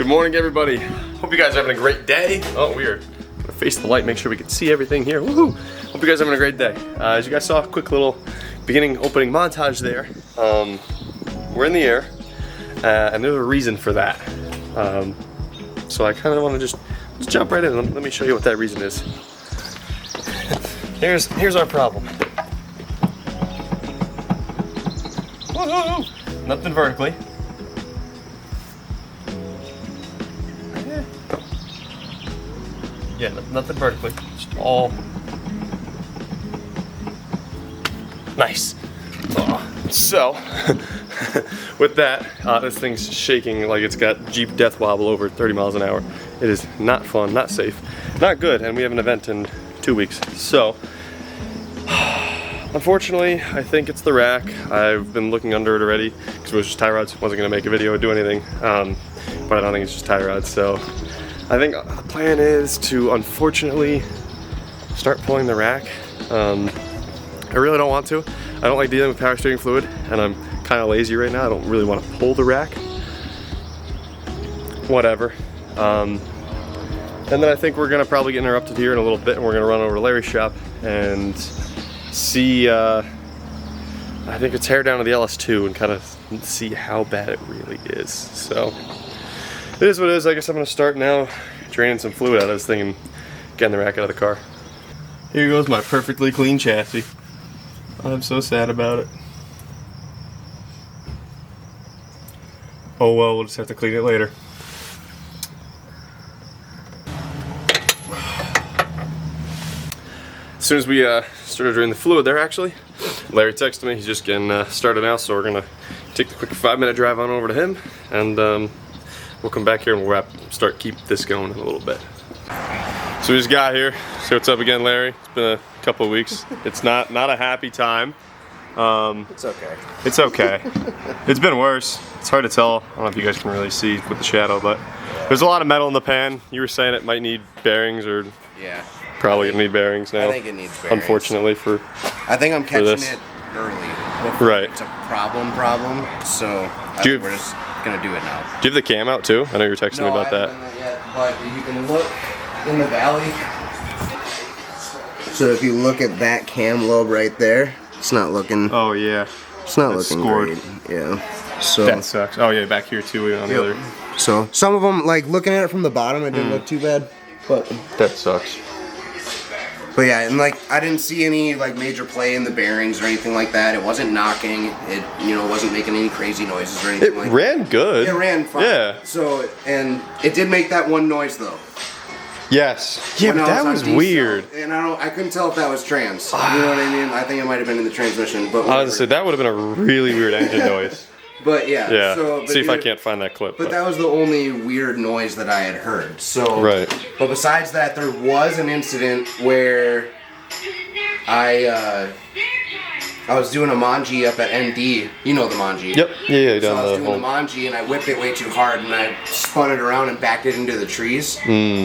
Good morning, everybody. Hope you guys are having a great day. Oh, weird. I'm gonna face the light, make sure we can see everything here. Woohoo! Hope you guys are having a great day. As you guys saw, a quick little beginning opening montage there. We're in the air, and there's a reason for that. So I kind of want to just jump right in. Let me show you what that reason is. Here's our problem. Woohoo! Nothing vertically. Yeah, nothing vertically, just all nice. So, with that, this thing's shaking like it's got Jeep death wobble over 30 miles an hour. It is not fun, not safe, not good, and we have an event in 2 weeks. So, unfortunately, I think it's the rack. I've been looking under it already because it was just tie rods. Wasn't gonna make a video or do anything, but I don't think it's just tie rods. So. I think the plan is to, unfortunately, start pulling the rack. I really don't want to. I don't like dealing with power steering fluid, and I'm kind of lazy right now. I don't really want to pull the rack. Whatever. And then I think we're gonna probably get interrupted here in a little bit, and we're gonna run over to Larry's shop and see. I think it's hair down to the LS2 and kind of see how bad it really is. So. It is what it is. I guess I'm going to start now draining some fluid out of this thing and getting the rack out of the car. Here goes my perfectly clean chassis. I'm so sad about it. Oh well, we'll just have to clean it later. As soon as we started draining the fluid there, actually, Larry texted me. He's just getting started now, so we're going to take the quick 5-minute drive on over to him, and we'll come back here and we'll keep this going in a little bit. So we just got here. Say what's up again, Larry. It's been a couple of weeks. It's not a happy time. It's okay. It's okay. It's been worse. It's hard to tell. I don't know if you guys can really see with the shadow, but there's a lot of metal in the pan. You were saying it might need bearings, or yeah, probably gonna need bearings now. I think it needs bearings. Unfortunately for. I think I'm catching it early. Right. It's a problem. So I think we're just gonna do it now. Do you have the cam out too? I know you were texting me about that. No, I haven't done that yet, but you can look in the valley. So if you look at that cam lobe right there, it's not looking. Oh yeah. It's not looking great. Yeah. So that sucks. Oh yeah, back here too on the other. So some of them, like looking at it from the bottom, it didn't look too bad, but that sucks. But yeah, and like I didn't see any like major play in the bearings or anything like that. It wasn't knocking. It wasn't making any crazy noises or anything. It ran good. It ran fine. Yeah. So and it did make that one noise though. Yes. Yeah, but that was weird. And I couldn't tell if that was trans. You know what I mean? I think it might have been in the transmission. But honestly, that would have been a really weird engine noise. But yeah. Yeah. So, see if I can't find that clip. But that was the only weird noise that I had heard. So. Right. But besides that, there was an incident where I was doing a manji up at ND. You know the manji. Yep. Yeah. So I was doing the manji and I whipped it way too hard and I spun it around and backed it into the trees.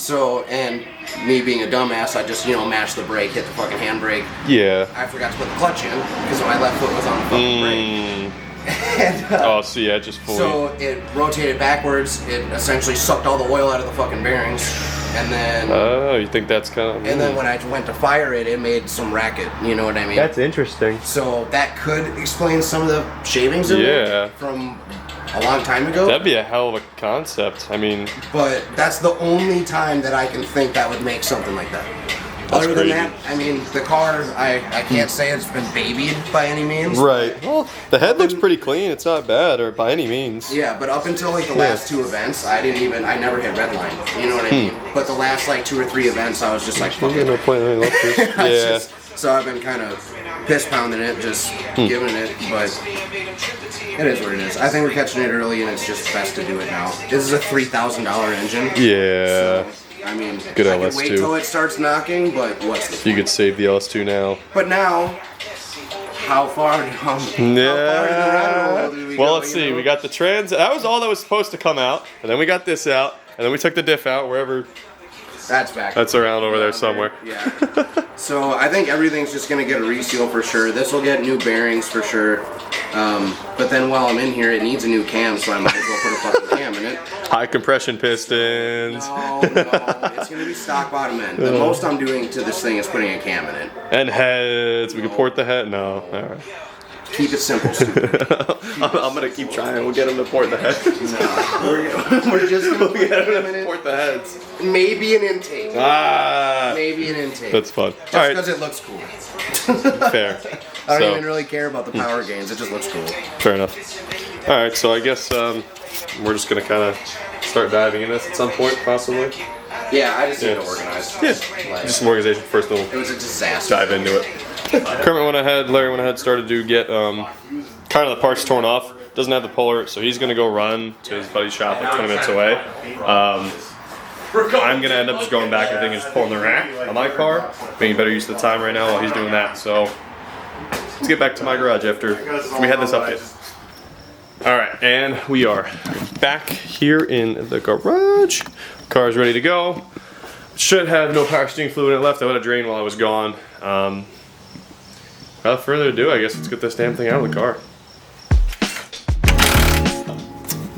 So, and me being a dumbass, I just mashed the brake, hit the fucking handbrake. Yeah. I forgot to put the clutch in because my left foot was on the fucking brake. And, oh, so yeah, just fully. So it rotated backwards. It essentially sucked all the oil out of the fucking bearings, and then. Oh, you think that's kind of. And then when I went to fire it, it made some racket. You know what I mean? That's interesting. So that could explain some of the shavings in it from a long time ago. That'd be a hell of a concept. I mean. But that's the only time that I can think that would make something like that. Other than that, I mean, the car, I can't say it's been babied by any means. Right. Well, the head looks pretty clean. It's not bad, or by any means. Yeah, but up until like the last 2 events, I never hit red line. You know what I mean? But the last like 2 or 3 events, I was just like, fuck it. No point in yeah. So I've been kind of piss pounding it, just giving it, but it is what it is. I think we're catching it early, and it's just best to do it now. This is a $3,000 engine. Yeah. So, I mean, good I LS2. can wait till it starts knocking, but what's the point? You could save the LS2 now. But now, how far well, let's see. We got the trans. That was all that was supposed to come out, and then we got this out, and then we took the diff out wherever That's back. That's around over there somewhere. Yeah. So I think everything's just gonna get a reseal for sure. This will get new bearings for sure. But then while I'm in here, it needs a new cam, so I might as well put a fucking cam in it. High compression pistons. No, it's gonna be stock bottom end. The most I'm doing to this thing is putting a cam in it. And heads. We can port the head. No. All right. Keep it simple, stupid. I'm gonna keep trying. We'll get him to port the heads. No, we're just gonna We'll get him to port the heads. Maybe an intake. Maybe an intake. That's fun. Just All right. because it looks cool. Fair. I don't even really care about the power gains. It just looks cool. Fair enough. All right. So I guess we're just gonna kind of start diving in this at some point, possibly. Yeah, I just need to organize. Yeah. Like, Just some organization first. We'll it was a disaster. dive into it. Kermit went ahead, Larry went ahead, started to get kind of the parts torn off. Doesn't have the puller, so he's going to go run to his buddy's shop like 20 minutes away. I'm going to end up just going back, I think, and just pulling the rack on my car, making better use of the time right now while he's doing that. So let's get back to my garage after we had this update. All right, and we are back here in the garage. Car's ready to go. Should have no power steering fluid in it left. I let it drain while I was gone. Without further ado, I guess let's get this damn thing out of the car.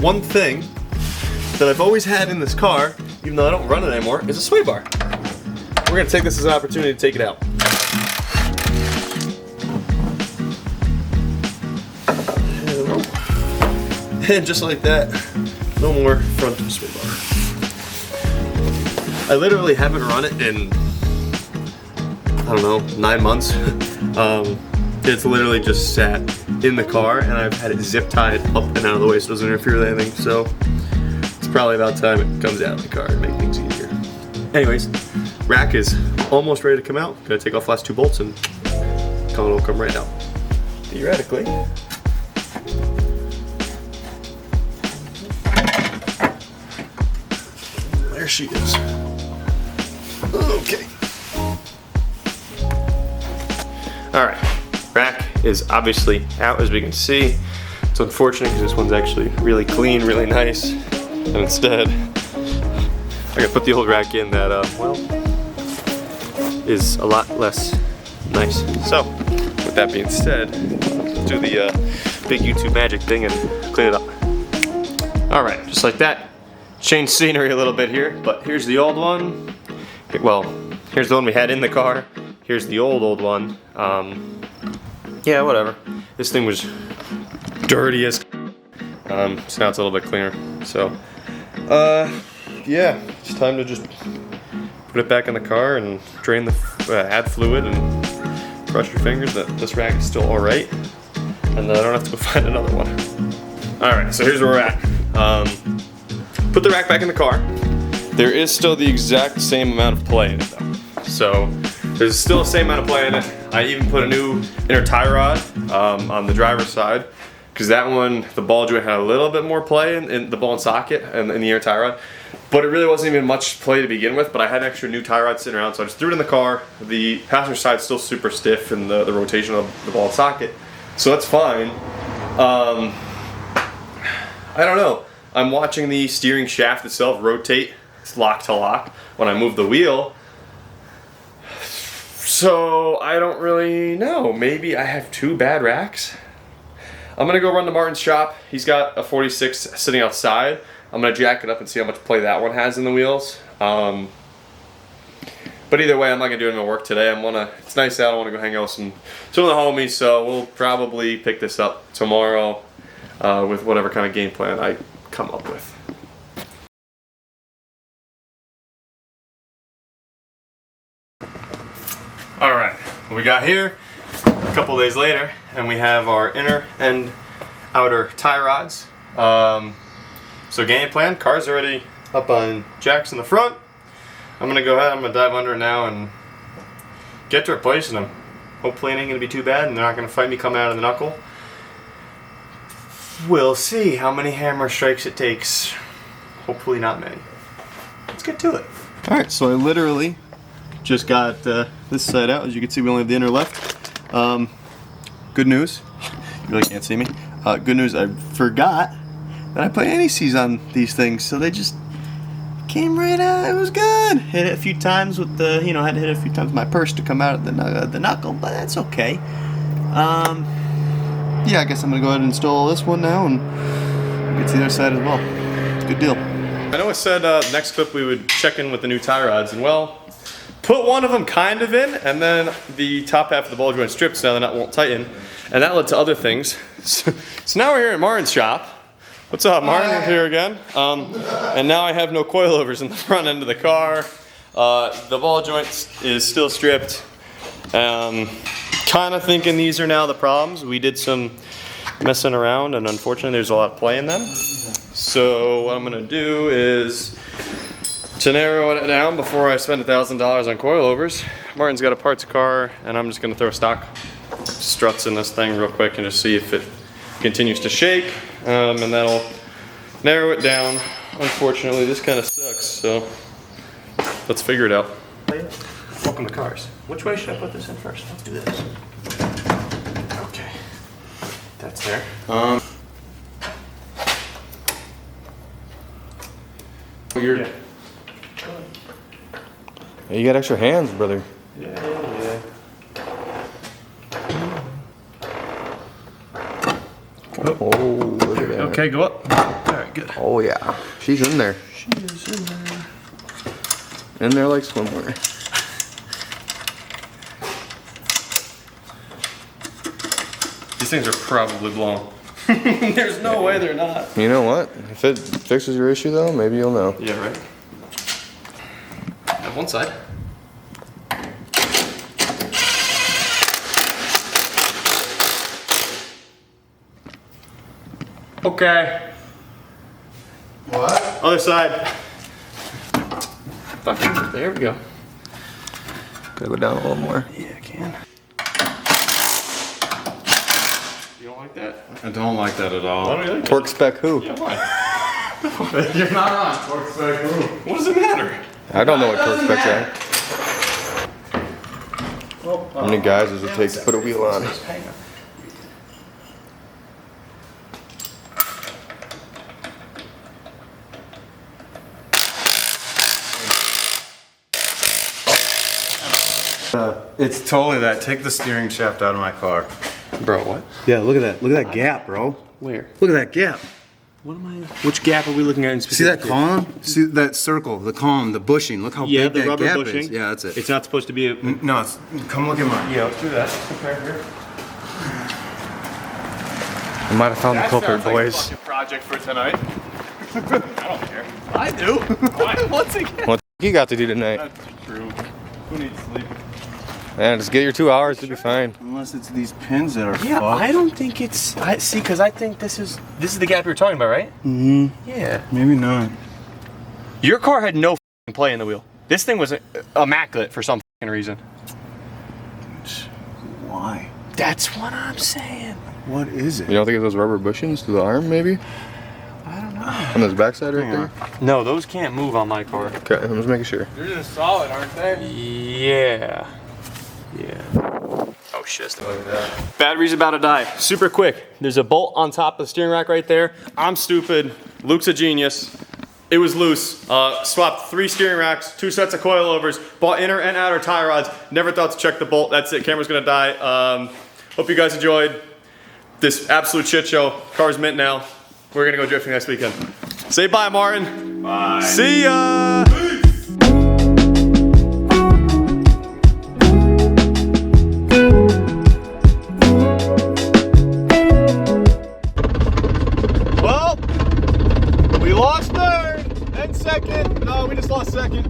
One thing that I've always had in this car, even though I don't run it anymore, is a sway bar. We're gonna take this as an opportunity to take it out. And just like that, no more front sway bar. I literally haven't run it in, I don't know, 9 months. It's literally just sat in the car and I've had it zip tied up and out of the way so it doesn't interfere with anything. So it's probably about time it comes out of the car and make things easier. Anyways, rack is almost ready to come out. Gonna take off the last 2 bolts and it'll come right out. Theoretically. There she is. Okay. Alright, rack is obviously out as we can see. It's unfortunate because this one's actually really clean, really nice. And instead, I gotta put the old rack in that, well, is a lot less nice. So, with that being said, let's do the big YouTube magic thing and clean it up. Alright, just like that. Change scenery a little bit here, but here's the old one. Well, here's the one we had in the car. Here's the old one. Yeah, whatever. This thing was dirty as so now it's a little bit cleaner. So, yeah, it's time to just put it back in the car and drain the, add fluid and cross your fingers that this rack is still all right. And then I don't have to go find another one. All right, so here's where we're at. Put the rack back in the car. There is still the exact same amount of play in it though. So there's still the same amount of play in it. I even put a new inner tie rod on the driver's side because that one, the ball joint had a little bit more play in the ball and socket and in the inner tie rod. But it really wasn't even much play to begin with, but I had an extra new tie rod sitting around, so I just threw it in the car. The passenger side's still super stiff in the rotation of the ball and socket, so that's fine. I don't know. I'm watching the steering shaft itself rotate. It's lock to lock when I move the wheel. So I don't really know. Maybe I have 2 bad racks. I'm gonna go run to Martin's shop. He's got a 46 sitting outside. I'm gonna jack it up and see how much play that one has in the wheels. But either way, I'm not gonna do any more work today. It's nice out. I wanna go hang out with some of the homies. So we'll probably pick this up tomorrow with whatever kind of game plan I come up with. All right, what we got here, a couple days later, and we have our inner and outer tie rods. So game plan, car's already up on jacks in the front. I'm gonna go ahead, I'm gonna dive under now and get to replacing them. Hopefully it ain't gonna be too bad and they're not gonna fight me coming out of the knuckle. We'll see how many hammer strikes it takes. Hopefully not many. Let's get to it. All right, so I literally just got this side out. As you can see, we only have the inner left. Good news. You really can't see me. Good news, I forgot that I put anti-seize on these things, so they just Came right out. It was good. Hit it a few times with the, you know, had to hit it a few times with my purse to come out of the knuckle, but that's okay. Yeah, I guess I'm gonna go ahead and install this one now and get to the other side as well. Good deal. I know I said next clip we would check in with the new tie rods, and well, put one of them kind of in, and then the top half of the ball joint stripped so the nut won't tighten, and that led to other things. So now we're here at Marin's shop. What's up, Marin? You're here again. And now I have no coilovers in the front end of the car. The ball joint is still stripped. Kind of thinking these are now the problems. We did some messing around, and unfortunately there's a lot of play in them. So what I'm gonna do is to narrow it down before I spend $1,000 on coilovers. Martin's got a parts car, and I'm just gonna throw stock struts in this thing real quick and just see if it continues to shake, and that'll narrow it down. Unfortunately, this kind of sucks, so let's figure it out. Welcome to cars. Which way should I put this in first? Let's do this. Okay, that's there. Yeah. You got extra hands, brother. Yeah. Oh, look at that. Okay, go up. All right, good. Oh yeah, she's in there. She is in there. In there like swimwear. These things are probably blown. There's no way they're not. You know what? If it fixes your issue though, maybe you'll know. Yeah, right. Have one side. Okay. What? Other side. Fucking, there we go. Gotta go down a little more. Yeah, I can. You don't like that? I don't like that at all. Why don't you like Torque spec who? that? Why? You're not on torque spec who? What does it matter? I don't know what torque specs are. How many guys does it take to put a wheel on? It's totally that. Take the steering shaft out of my car. Bro, what? Yeah, look at that. Look at that gap, bro. Where? Look at that gap. What am I? Which gap are we looking at in See that specific? column? See that circle, the column, the bushing. Look how Yeah, big the that rubber gap bushing. is. Yeah, that's it. It's not supposed to be a. No, it's, come look at mine. Yeah, let's do that. Compare here. I might have found the culprit, Like a boys. fucking project for tonight. I don't care. I do. Once again. What you got to do tonight? That's true. Who needs sleep? Man, just get your 2 hours to be fine. Unless it's these pins that are Yeah, fucked. I don't think it's. I see, because I think this is the gap you were talking about, right? Mm-hmm. Yeah. Maybe not. Your car had no f***ing play in the wheel. This thing was immaculate for some f***ing reason. Why? That's what I'm saying. What is it? You don't think it's those rubber bushings to the arm, maybe? I don't know. On this backside right there? No, those can't move on my car. Okay, I'm just making sure. They're just solid, aren't they? Yeah. Yeah. Oh shit. Battery's about to die. Super quick. There's a bolt on top of the steering rack right there. I'm stupid. Luke's a genius. It was loose. Swapped 3 steering racks, 2 sets of coilovers, bought inner and outer tie rods. Never thought to check the bolt. That's it. Camera's gonna die. Hope you guys enjoyed this absolute shit show. Car's mint now. We're gonna go drifting next weekend. Say bye, Martin. Bye. See ya. Well, we lost third and second. No, we just lost second.